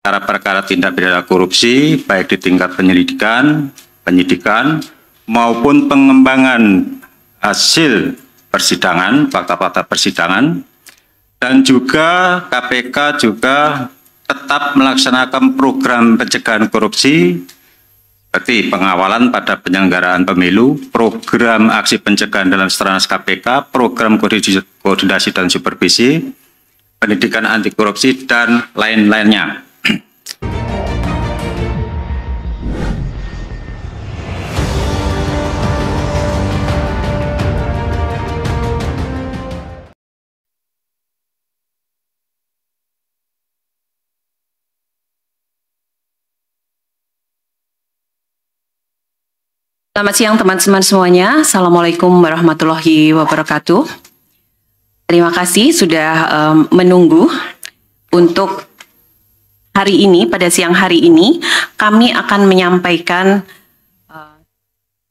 perkara-perkara tindak pidana korupsi baik di tingkat penyelidikan, penyidikan maupun pengembangan hasil persidangan, fakta-fakta persidangan, dan juga KPK juga tetap melaksanakan program pencegahan korupsi seperti pengawalan pada penyelenggaraan pemilu, program aksi pencegahan dalam Stranas KPK, program koordinasi dan supervisi, pendidikan anti korupsi, dan lain-lainnya. Selamat siang teman-teman semuanya. Assalamualaikum warahmatullahi wabarakatuh. Terima kasih sudah menunggu untuk hari ini, pada siang hari ini kami akan menyampaikan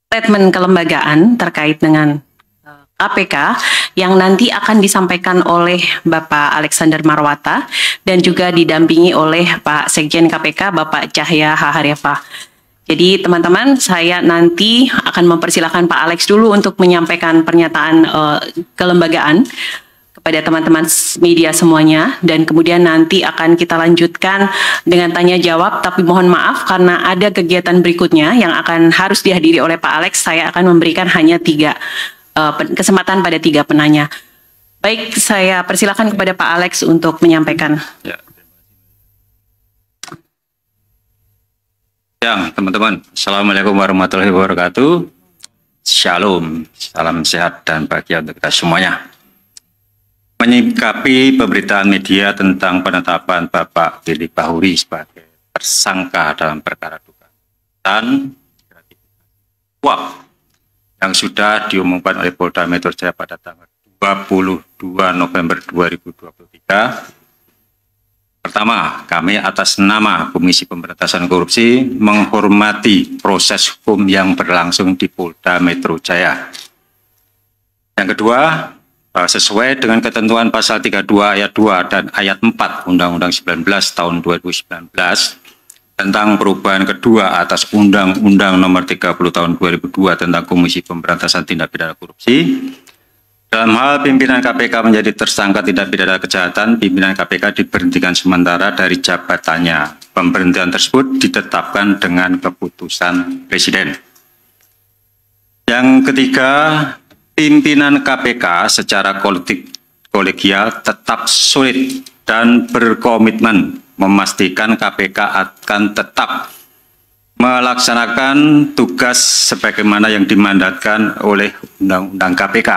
statement kelembagaan terkait dengan KPK yang nanti akan disampaikan oleh Bapak Alexander Marwata dan juga didampingi oleh Pak Sekjen KPK Bapak Cahya Haharyafa. Jadi teman-teman, saya nanti akan mempersilahkan Pak Alex dulu untuk menyampaikan pernyataan kelembagaan kepada teman-teman media semuanya, dan kemudian nanti akan kita lanjutkan dengan tanya jawab, tapi mohon maaf karena ada kegiatan berikutnya yang akan harus dihadiri oleh Pak Alex, saya akan memberikan hanya kesempatan pada 3 penanya. Baik, saya persilakan kepada Pak Alex untuk menyampaikan. Ya. Teman-teman, Assalamualaikum warahmatullahi wabarakatuh. Shalom, salam sehat dan bahagia untuk kita semuanya. Menyikapi pemberitaan media tentang penetapan Bapak Firly Bahuri sebagai tersangka dalam perkara dugaan suap yang sudah diumumkan oleh Polda Metro Jaya pada tanggal 22 November 2023. Pertama, kami atas nama Komisi Pemberantasan Korupsi menghormati proses hukum yang berlangsung di Polda Metro Jaya. Yang kedua, sesuai dengan ketentuan pasal 32 ayat 2 dan ayat 4 Undang-Undang 19 tahun 2019 tentang perubahan kedua atas Undang-Undang Nomor 30 tahun 2002 tentang Komisi Pemberantasan Tindak Pidana Korupsi. Dalam hal pimpinan KPK menjadi tersangka tindak pidana kejahatan, pimpinan KPK diberhentikan sementara dari jabatannya. Pemberhentian tersebut ditetapkan dengan keputusan Presiden. Yang ketiga, pimpinan KPK secara kolegial tetap solid dan berkomitmen memastikan KPK akan tetap melaksanakan tugas sebagaimana yang dimandatkan oleh Undang-Undang KPK.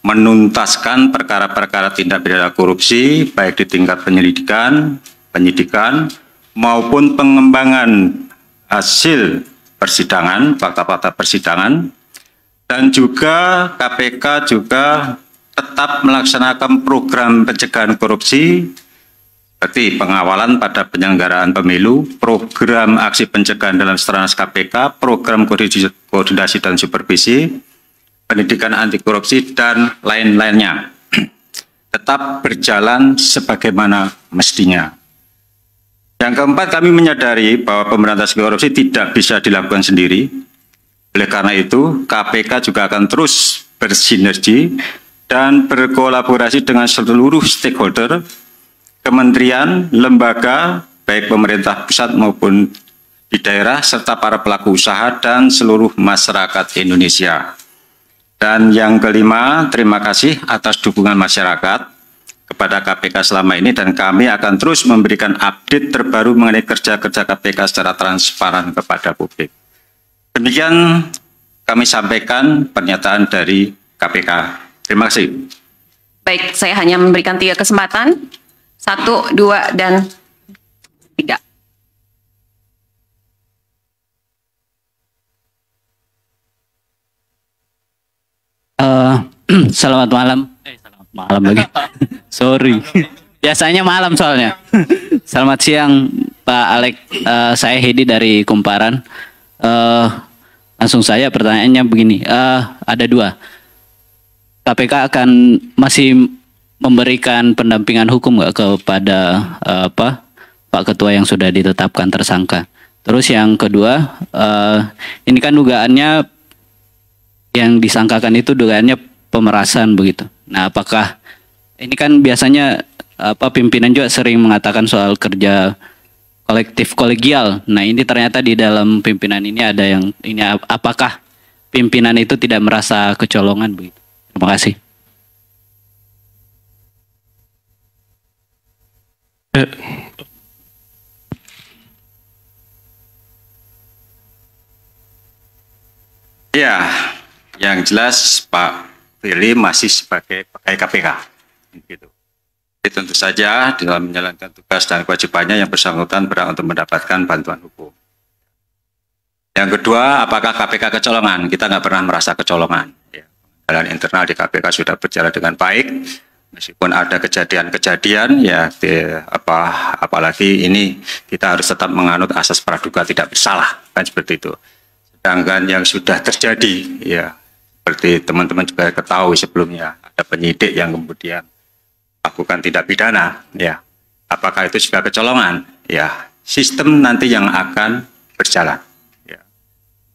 Menuntaskan perkara-perkara tindak pidana korupsi baik di tingkat penyelidikan, penyidikan maupun pengembangan hasil persidangan, fakta-fakta persidangan, dan juga KPK juga tetap melaksanakan program pencegahan korupsi seperti pengawalan pada penyelenggaraan pemilu, program aksi pencegahan dalam Stranas KPK, program koordinasi dan supervisi, pendidikan anti korupsi, dan lain-lainnya tetap berjalan sebagaimana mestinya. Yang keempat, kami menyadari bahwa pemberantasan korupsi tidak bisa dilakukan sendiri. Oleh karena itu, KPK juga akan terus bersinergi dan berkolaborasi dengan seluruh stakeholder, kementerian, lembaga, baik pemerintah pusat maupun di daerah, serta para pelaku usaha dan seluruh masyarakat Indonesia. Dan yang kelima, terima kasih atas dukungan masyarakat kepada KPK selama ini, dan kami akan terus memberikan update terbaru mengenai kerja-kerja KPK secara transparan kepada publik. Demikian kami sampaikan pernyataan dari KPK. Terima kasih. Baik, saya hanya memberikan 3 kesempatan. 1, 2, dan 3. Selamat malam. Selamat malam lagi. Sorry. Biasanya malam soalnya. Selamat siang Pak Alex. Saya Hedi dari Kumparan. Langsung saja pertanyaannya begini. Ada 2. KPK akan masih memberikan pendampingan hukum nggak kepada Pak Ketua yang sudah ditetapkan tersangka. Terus yang kedua, ini kan dugaannya yang disangkakan itu dugaannya pemerasan begitu. Nah, apakah ini kan biasanya pimpinan juga sering mengatakan soal kerja kolektif kolegial. Nah, ini ternyata di dalam pimpinan ini ada yang ini, apakah pimpinan itu tidak merasa kecolongan begitu? Terima kasih. Ya, yang jelas Pak Firly masih sebagai pegawai KPK. Gitu. Jadi tentu saja dalam menjalankan tugas dan kewajibannya yang bersangkutan berhak untuk mendapatkan bantuan hukum. Yang kedua, apakah KPK kecolongan? Kita nggak pernah merasa kecolongan. Ya. Jalan internal di KPK sudah berjalan dengan baik, meskipun ada kejadian-kejadian, ya apalagi ini kita harus tetap menganut asas praduga tidak bersalah, kan seperti itu. Sedangkan yang sudah terjadi, ya seperti teman-teman juga ketahui sebelumnya, ada penyidik yang kemudian lakukan tindak pidana, ya apakah itu juga kecolongan? Ya sistem nanti yang akan berjalan, ya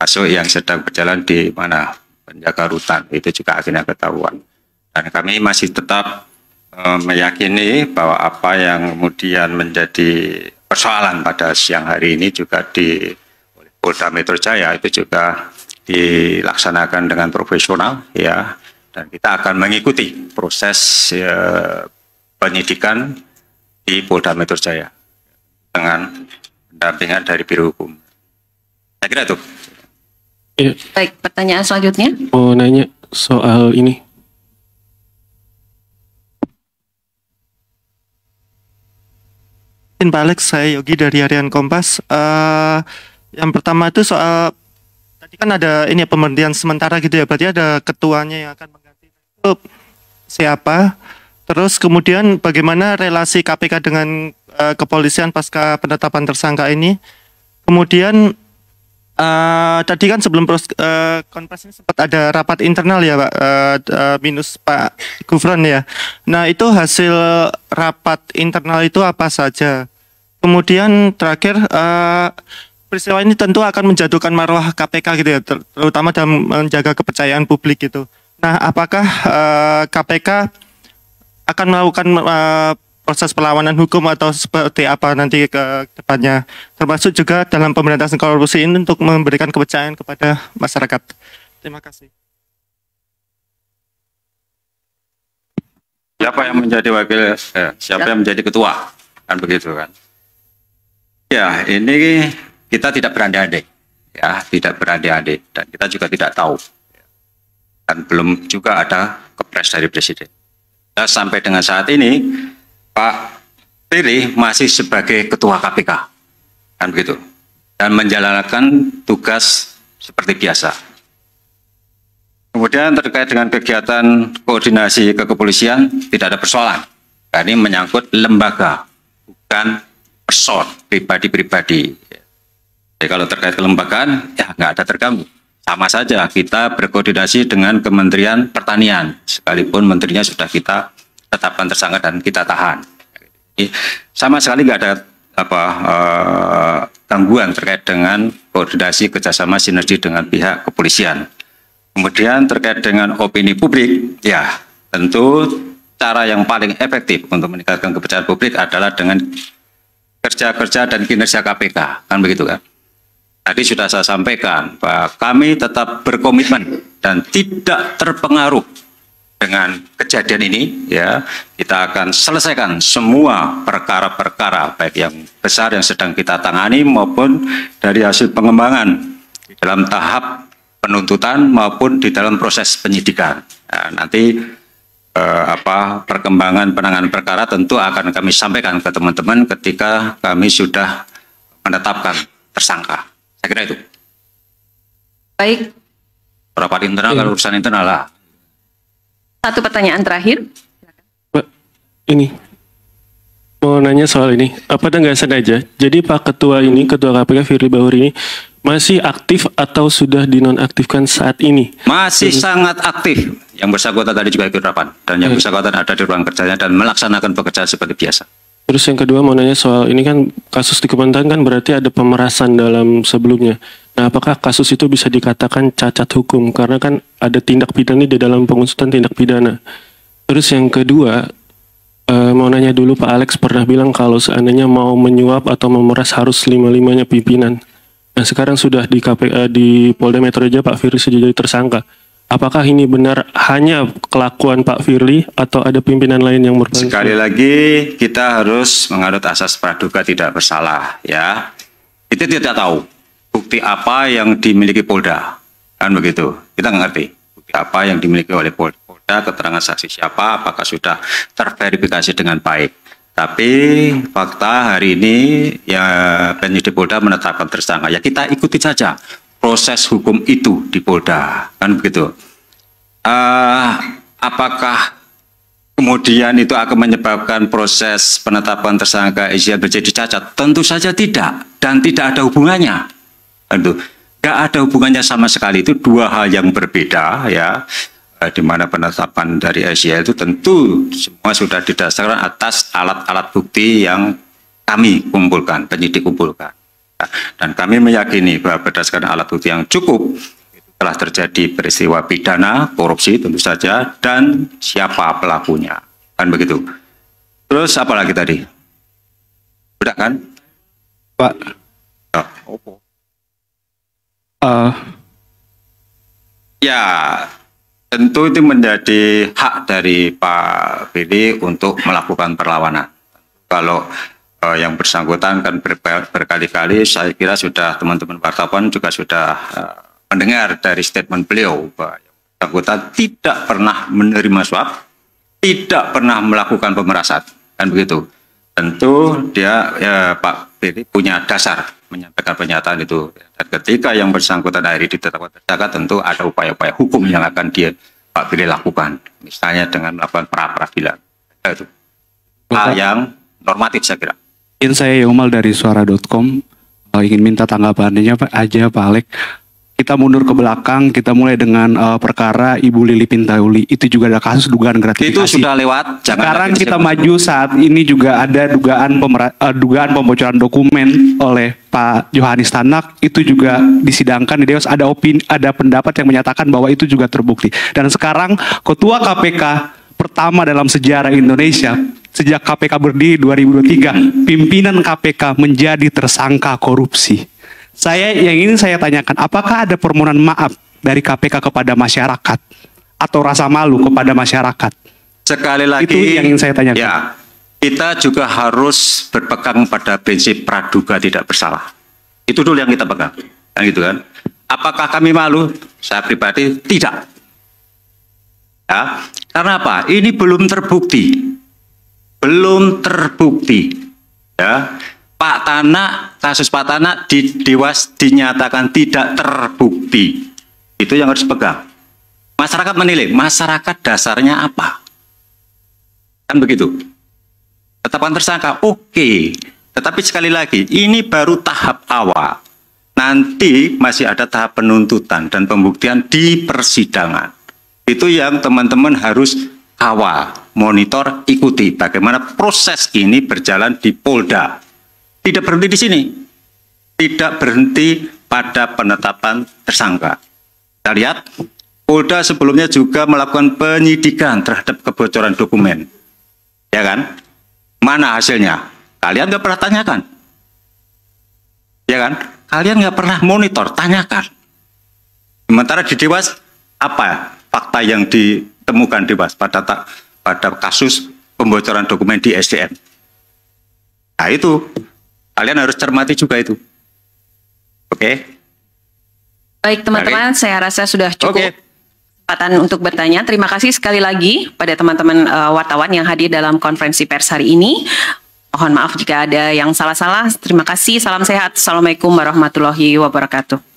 masuk yang sedang berjalan di mana penjaga rutan itu juga akhirnya ketahuan. Dan kami masih tetap meyakini bahwa apa yang kemudian menjadi persoalan pada siang hari ini juga di Polda Metro Jaya itu juga dilaksanakan dengan profesional, ya, dan kita akan mengikuti proses penyidikan di Polda Metro Jaya dengan pendampingan dari Biro Hukum. Saya kira itu. Ya. Baik, pertanyaan selanjutnya. Mau nanya soal ini. Pak Alex, saya Yogi dari Harian Kompas. Yang pertama itu soal tadi kan ada ini pemberhentian sementara gitu ya, berarti ada ketuanya yang akan mengganti. Itu siapa? Terus kemudian bagaimana relasi KPK dengan kepolisian pasca penetapan tersangka ini? Kemudian tadi kan sebelum konferensi ini sempat ada rapat internal ya Pak, minus Pak Gufron ya. Nah itu hasil rapat internal itu apa saja? Kemudian terakhir peristiwa ini tentu akan menjatuhkan marwah KPK gitu ya, terutama dalam menjaga kepercayaan publik gitu. Nah, apakah KPK akan melakukan proses perlawanan hukum atau seperti apa nanti ke depannya, termasuk juga dalam pemberantasan korupsi ini untuk memberikan kepercayaan kepada masyarakat? Terima kasih. Siapa yang menjadi wakil? Siapa yang menjadi ketua? Kan begitu kan? Ya, ini kita tidak berandai-andai, ya, tidak berandai-andai, dan kita juga tidak tahu, dan belum juga ada kepres dari Presiden. Nah, sampai dengan saat ini, Pak Firly masih sebagai Ketua KPK, kan begitu, dan menjalankan tugas seperti biasa. Kemudian terkait dengan kegiatan koordinasi kepolisian tidak ada persoalan, karena ini menyangkut lembaga, bukan person pribadi-pribadi. Jadi kalau terkait kelembagaan, ya nggak ada terganggu. Sama saja kita berkoordinasi dengan Kementerian Pertanian, sekalipun menterinya sudah kita tetapkan tersangka dan kita tahan. Jadi, sama sekali nggak ada gangguan terkait dengan koordinasi kerjasama sinergi dengan pihak kepolisian. Kemudian terkait dengan opini publik, ya tentu cara yang paling efektif untuk meningkatkan kepercayaan publik adalah dengan kerja-kerja dan kinerja KPK, kan begitu kan? Tadi sudah saya sampaikan bahwa kami tetap berkomitmen dan tidak terpengaruh dengan kejadian ini, ya. Kita akan selesaikan semua perkara-perkara baik yang besar yang sedang kita tangani maupun dari hasil pengembangan di dalam tahap penuntutan maupun di dalam proses penyidikan. Nah, nanti perkembangan penanganan perkara tentu akan kami sampaikan ke teman-teman ketika kami sudah menetapkan tersangka. Saya kira itu. Baik. Rapat internal kalau urusan internal lah. Satu pertanyaan terakhir. Pak, ini mau nanya soal ini. Apa nggak sengaja? Jadi Pak Ketua ini, Ketua KPK Firly Bahuri ini masih aktif atau sudah dinonaktifkan saat ini? Masih sangat aktif. Yang bersangkutan tadi juga ikut rapat dan yang bersangkutan ada di ruang kerjanya dan melaksanakan pekerjaan seperti biasa. Terus yang kedua mau nanya soal ini kan kasus di Kementerian kan berarti ada pemerasan dalam sebelumnya. Nah, apakah kasus itu bisa dikatakan cacat hukum karena kan ada tindak pidana di dalam pengusutan tindak pidana. Terus yang kedua mau nanya dulu, Pak Alex pernah bilang kalau seandainya mau menyuap atau memeras harus 5-5-nya pimpinan. Nah, sekarang sudah di di Polda Metro Jaya Pak Firly sudah jadi tersangka. Apakah ini benar hanya kelakuan Pak Firly atau ada pimpinan lain yang berperan? Sekali lagi kita harus menganut asas praduga tidak bersalah, ya. Kita tidak tahu bukti apa yang dimiliki Polda, kan begitu. Kita nggak ngerti bukti apa yang dimiliki oleh Polda, keterangan saksi siapa, apakah sudah terverifikasi dengan baik. Tapi fakta hari ini ya penyidik Polda menetapkan tersangka. Ya kita ikuti saja proses hukum itu di Polda, kan begitu. Apakah kemudian itu akan menyebabkan proses penetapan tersangka Isia menjadi cacat? Tentu saja tidak, dan tidak ada hubungannya. Tentu tidak ada hubungannya sama sekali. Itu dua hal yang berbeda, ya. Di mana penetapan dari Isia itu tentu semua sudah didasarkan atas alat-alat bukti yang kami kumpulkan, penyidik kumpulkan. Dan kami meyakini bahwa berdasarkan alat bukti yang cukup telah terjadi peristiwa pidana korupsi tentu saja dan siapa pelakunya, kan begitu. Terus apa lagi tadi? Udah kan, Pak? Ya tentu itu menjadi hak dari Pak Firly untuk melakukan perlawanan. Kalau yang bersangkutan kan berkali-kali saya kira sudah teman-teman wartawan juga sudah mendengar dari statement beliau bahwa yang bersangkutan tidak pernah menerima suap, tidak pernah melakukan pemerasan, kan begitu. Tentu dia Pak Firly punya dasar menyampaikan pernyataan itu. Dan ketika yang bersangkutan akhirnya ditetapkan tersangka, tentu ada upaya-upaya hukum yang akan Pak Firly lakukan, misalnya dengan melakukan pra-peradilan. Itu hal yang normatif saya kira. Saya Yomal dari suara.com ingin minta tanggapannya Pak Alex. Kita mundur ke belakang, kita mulai dengan perkara Ibu Lili Pintauli. Itu juga ada kasus dugaan gratifikasi. Itu sudah lewat. Sekarang kita maju saat ini juga ada dugaan pembocoran dokumen oleh Pak Johanis Tanak. Itu juga disidangkan di Dewas. Ada pendapat yang menyatakan bahwa itu juga terbukti. Dan sekarang Ketua KPK pertama dalam sejarah Indonesia sejak KPK berdiri 2023, pimpinan KPK menjadi tersangka korupsi. Yang ingin saya tanyakan, apakah ada permohonan maaf dari KPK kepada masyarakat atau rasa malu kepada masyarakat? Sekali lagi, itu yang ingin saya tanyakan. Ya, kita juga harus berpegang pada prinsip praduga tidak bersalah. Itu dulu yang kita pegang, kan gitu kan? Apakah kami malu? Saya pribadi tidak. Ya, karena apa? Ini belum terbukti, ya. Pak Tanak, kasus Pak Tanak di Dewas dinyatakan tidak terbukti. Itu yang harus pegang. Masyarakat menilai, masyarakat dasarnya apa? Kan begitu. Tetapkan tersangka, oke. Tetapi sekali lagi, ini baru tahap awal. Nanti masih ada tahap penuntutan dan pembuktian di persidangan. Itu yang teman-teman harus kawal, monitor, ikuti bagaimana proses ini berjalan di Polda. Tidak berhenti di sini, tidak berhenti pada penetapan tersangka. Kita lihat, Polda sebelumnya juga melakukan penyidikan terhadap kebocoran dokumen, ya kan? Mana hasilnya? Kalian nggak pernah tanyakan, ya kan? Kalian nggak pernah monitor, tanyakan. Sementara di Dewas, apa fakta yang ditemukan Dewas pada kasus pembocoran dokumen di SDM? Nah itu. Kalian harus cermati juga itu. Oke. Baik teman-teman, saya rasa sudah cukup kesempatan untuk bertanya. Terima kasih sekali lagi pada teman-teman wartawan yang hadir dalam konferensi pers hari ini. Mohon maaf jika ada yang salah-salah. Terima kasih, salam sehat. Assalamualaikum warahmatullahi wabarakatuh.